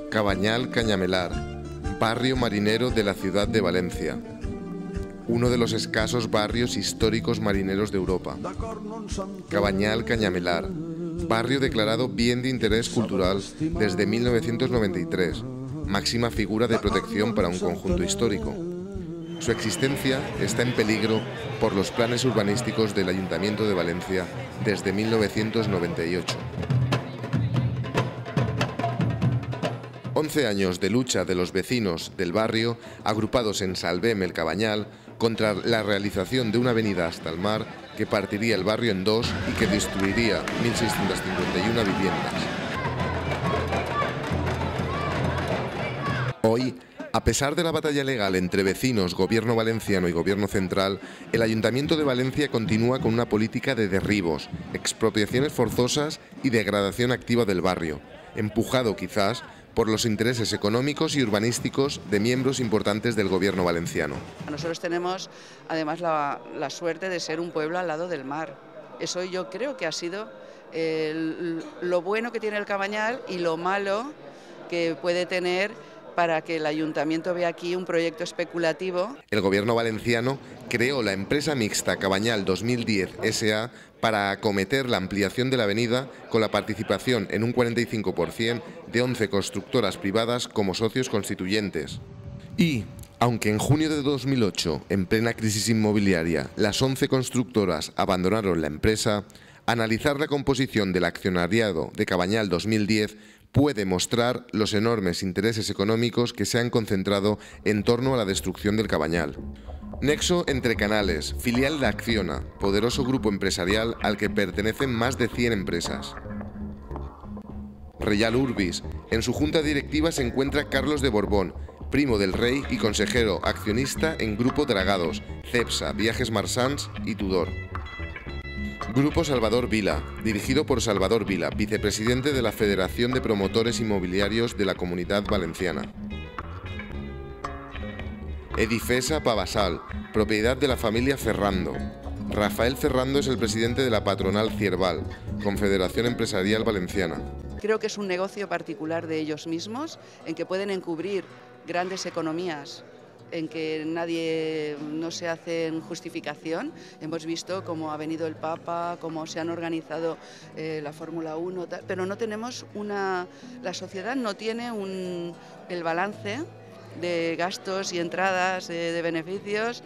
Cabañal Cañamelar, barrio marinero de la ciudad de Valencia. Uno de los escasos barrios históricos marineros de Europa. Cabañal Cañamelar, barrio declarado Bien de Interés Cultural desde 1993, máxima figura de protección para un conjunto histórico. Su existencia está en peligro por los planes urbanísticos del Ayuntamiento de Valencia desde 1998. 11 años de lucha de los vecinos del barrio, agrupados en Salvem el Cabañal, contra la realización de una avenida hasta el mar que partiría el barrio en dos y que destruiría 1.651 viviendas. Hoy, a pesar de la batalla legal entre vecinos, gobierno valenciano y gobierno central, el Ayuntamiento de Valencia continúa con una política de derribos, expropiaciones forzosas y degradación activa del barrio, empujado quizás por los intereses económicos y urbanísticos de miembros importantes del gobierno valenciano. Nosotros tenemos además la suerte de ser un pueblo al lado del mar. Eso yo creo que ha sido lo bueno que tiene el Cabañal y lo malo que puede tener para que el ayuntamiento vea aquí un proyecto especulativo. El gobierno valenciano creó la empresa mixta Cabañal 2010 S.A. para acometer la ampliación de la avenida con la participación en un 45% de 11 constructoras privadas como socios constituyentes. Y, aunque en junio de 2008, en plena crisis inmobiliaria, las 11 constructoras abandonaron la empresa, analizar la composición del accionariado de Cabañal 2010 puede mostrar los enormes intereses económicos que se han concentrado en torno a la destrucción del Cabañal. Nexo entre Canales, filial de Acciona, poderoso grupo empresarial al que pertenecen más de 100 empresas. Real Urbis, en su junta directiva se encuentra Carlos de Borbón, primo del rey y consejero accionista en Grupo Dragados, Cepsa, Viajes Marsans y Tudor. Grupo Salvador Vila, dirigido por Salvador Vila, vicepresidente de la Federación de Promotores Inmobiliarios de la Comunidad Valenciana. Edifesa Pavasal, propiedad de la familia Ferrando. Rafael Ferrando es el presidente de la patronal Cierval, Confederación Empresarial Valenciana. Creo que es un negocio particular de ellos mismos, en que pueden encubrir grandes economías, en que nadie no se hace justificación. Hemos visto cómo ha venido el Papa, cómo se han organizado la Fórmula 1, pero no tenemos la sociedad no tiene el balance de gastos y entradas, de beneficios.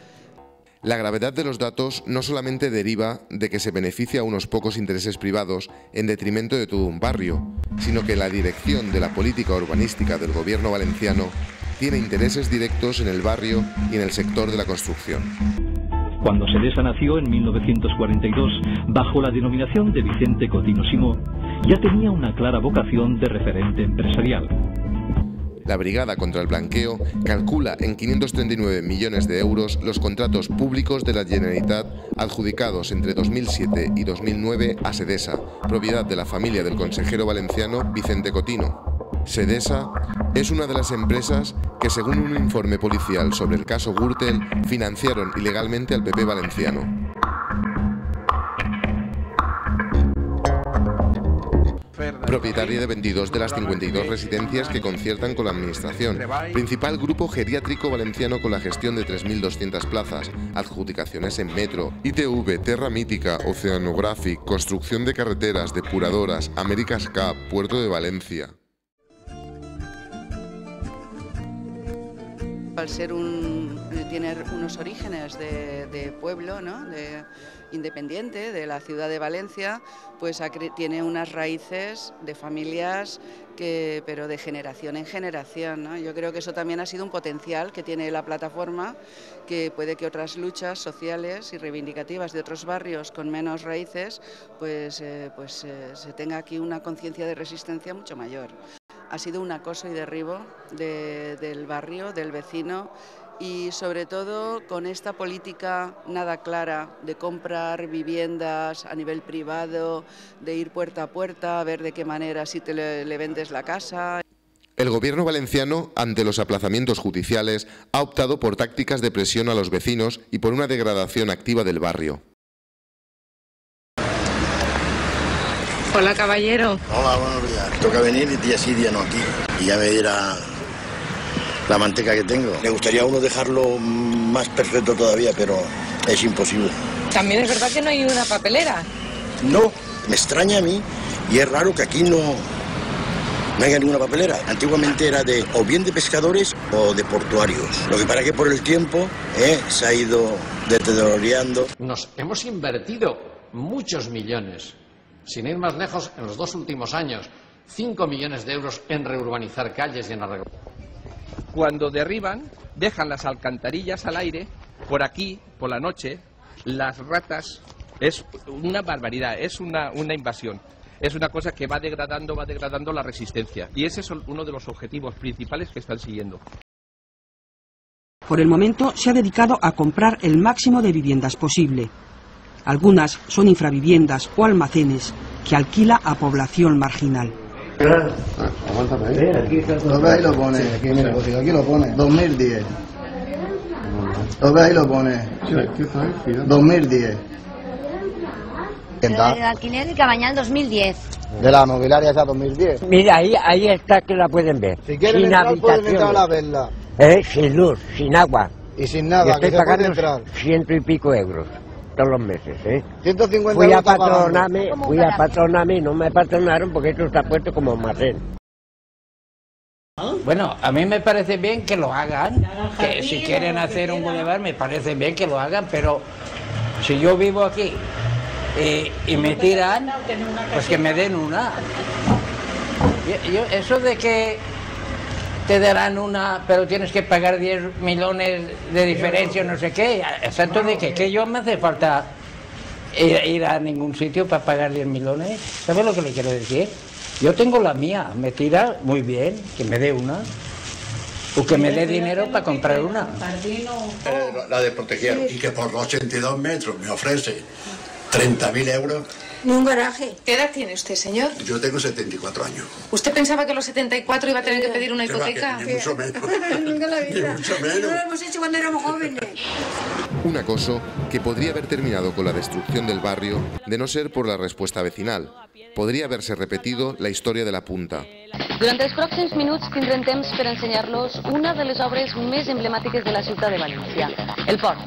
La gravedad de los datos no solamente deriva de que se beneficia a unos pocos intereses privados en detrimento de todo un barrio, sino que la dirección de la política urbanística del gobierno valenciano tiene intereses directos en el barrio y en el sector de la construcción. Cuando Sedesa nació en 1942, bajo la denominación de Vicente Cotino Simó, ya tenía una clara vocación de referente empresarial. La Brigada contra el Blanqueo calcula en 539 millones de euros los contratos públicos de la Generalitat adjudicados entre 2007 y 2009 a Sedesa, propiedad de la familia del consejero valenciano Vicente Cotino. Sedesa es una de las empresas que, según un informe policial sobre el caso Gürtel, financiaron ilegalmente al PP valenciano. Propietaria de 22 de las 52 residencias que conciertan con la Administración, principal grupo geriátrico valenciano con la gestión de 3.200 plazas, adjudicaciones en metro, ITV, Terra Mítica, Oceanographic, construcción de carreteras, depuradoras, Américas Cap, Puerto de Valencia. Al ser tiene unos orígenes de pueblo, ¿no? Independiente de la ciudad de Valencia, pues tiene unas raíces de familias pero de generación en generación, ¿no? Yo creo que eso también ha sido un potencial que tiene la plataforma, que puede que otras luchas sociales y reivindicativas de otros barrios con menos raíces, pues se tenga aquí una conciencia de resistencia mucho mayor. Ha sido un acoso y derribo del barrio, del vecino, y sobre todo con esta política nada clara de comprar viviendas a nivel privado, de ir puerta a puerta, a ver de qué manera si le vendes la casa. El gobierno valenciano, ante los aplazamientos judiciales, ha optado por tácticas de presión a los vecinos y por una degradación activa del barrio. Hola, caballero. Hola, buenos días. Toca venir y día sí, día no aquí. Y ya me dirá la manteca que tengo. Me gustaría a uno dejarlo más perfecto todavía, pero es imposible. También es verdad que no hay una papelera. No, me extraña a mí y es raro que aquí no haya ninguna papelera. Antiguamente era o bien de pescadores o de portuarios. Lo que pasa es que por el tiempo se ha ido deteriorando. Nos hemos invertido muchos millones, sin ir más lejos, en los 2 últimos años, 5 millones de euros en reurbanizar calles y en arreglar. Cuando derriban, dejan las alcantarillas al aire, por aquí, por la noche, las ratas, es una barbaridad, es una invasión. Es una cosa que va degradando la resistencia. Y ese es uno de los objetivos principales que están siguiendo. Por el momento se ha dedicado a comprar el máximo de viviendas posible. Algunas son infraviviendas o almacenes que alquila a población marginal. Aguántame, aquí está todo. Lo ve ahí lo pone, aquí, mira, aquí lo pone, 2010. Lo ve ahí lo pone, 2010. El alquiler de Cabañal 2010. De la mobiliaria esa 2010. Mira, ahí está que la pueden ver. Si quieren sin entrar, pueden entrar a verla. Sin luz, sin agua. Y sin nada, y estoy que pagando se puede entrar. 100 y pico euros todos los meses, 150 fui euros. Fui a patronarme y no me patronaron porque esto está puesto como almacén. Bueno, a mí me parece bien que lo hagan, que si quieren hacer un bulevar me parece bien que lo hagan, pero si yo vivo aquí y me tiran, pues que me den una. Eso de que te darán una, pero tienes que pagar 10 millones de diferencia, no sé qué, exacto de que yo me hace falta ir a ningún sitio para pagar 10 millones, ¿sabes lo que le quiero decir? Yo tengo la mía, me tira muy bien, que me dé una, o que me dé dinero para comprar una. La de proteger. Y que por 82 metros me ofrece 30.000 euros. Ni un garaje. ¿Qué edad tiene usted, señor? Yo tengo 74 años. ¿Usted pensaba que a los 74 iba a tener que pedir una hipoteca? Ni mucho menos. Nunca la vida. Ni mucho menos. No lo hemos hecho cuando éramos jóvenes. Un acoso que podría haber terminado con la destrucción del barrio de no ser por la respuesta vecinal. Podria haver-se repetido la història de la Punta. Durant els pròxims minuts tindrem temps per ensenyar-los una de les obres més emblemàtiques de la ciutat de València, el port.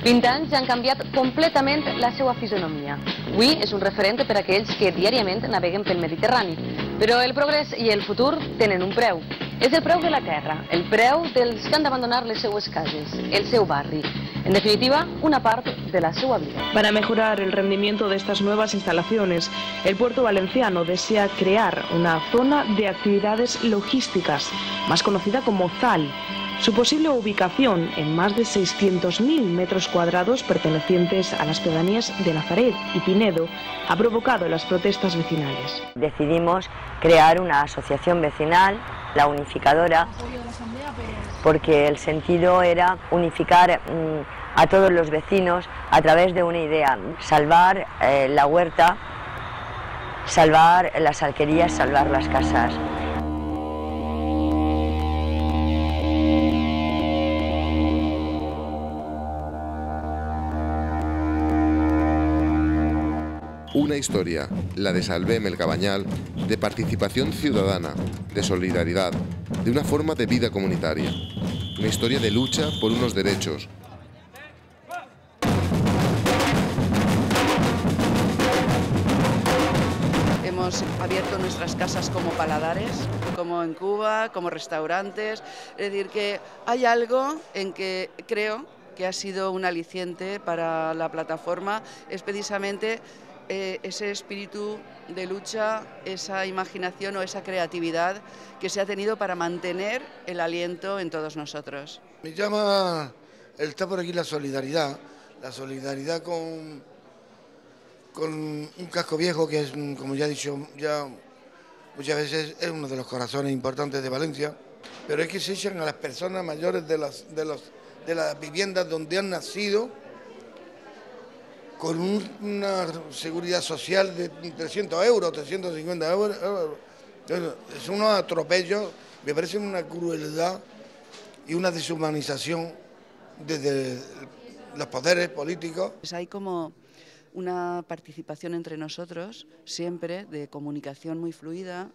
20 anys han canviat completament la seva fisonomia. Avui és un referent per a aquells que diàriament naveguen pel Mediterrani. Però el progrés i el futur tenen un preu. És el preu de la terra, el preu dels que han d'abandonar les seues cases, el seu barri. En definitiva, una parte de la seva vida. Para mejorar el rendimiento de estas nuevas instalaciones, el puerto valenciano desea crear una zona de actividades logísticas, más conocida como ZAL. Su posible ubicación en más de 600.000 metros cuadrados pertenecientes a las pedanías de Nazaret y Pinedo ha provocado las protestas vecinales. Decidimos crear una asociación vecinal, la Unificadora, porque el sentido era unificar a todos los vecinos a través de una idea: salvar la huerta, salvar las alquerías, salvar las casas. Una historia, la de Salvem el Cabanyal, de participación ciudadana, de solidaridad, de una forma de vida comunitaria. Una historia de lucha por unos derechos. Hemos abierto nuestras casas como paladares, como en Cuba, como restaurantes. Es decir, que hay algo en que creo que ha sido un aliciente para la plataforma, es precisamente ese espíritu de lucha, esa imaginación o esa creatividad que se ha tenido para mantener el aliento en todos nosotros. Me llama, está por aquí la solidaridad con un casco viejo que es, como ya he dicho, ya muchas veces es uno de los corazones importantes de Valencia, pero es que se echan a las personas mayores de las viviendas donde han nacido, con una seguridad social de 300 euros, 350 euros. Es unos atropellos, me parece una crueldad y una deshumanización desde los poderes políticos. Hay como una participación entre nosotros, siempre de comunicación muy fluida,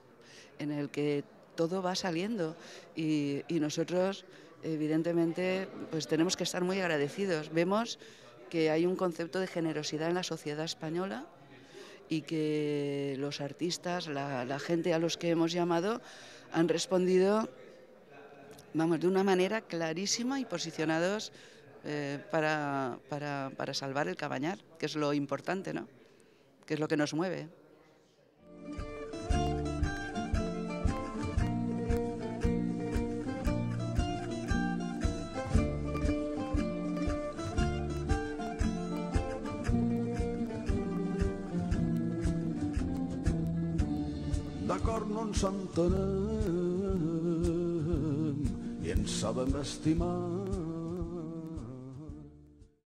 en el que todo va saliendo y nosotros, evidentemente, pues tenemos que estar muy agradecidos. Vemos que hay un concepto de generosidad en la sociedad española y que los artistas, la gente a los que hemos llamado, han respondido, vamos, de una manera clarísima y posicionados para salvar el Cabañal, que es lo importante, ¿no? Que es lo que nos mueve. D'acord, no ens entenem i ens sabem estimar.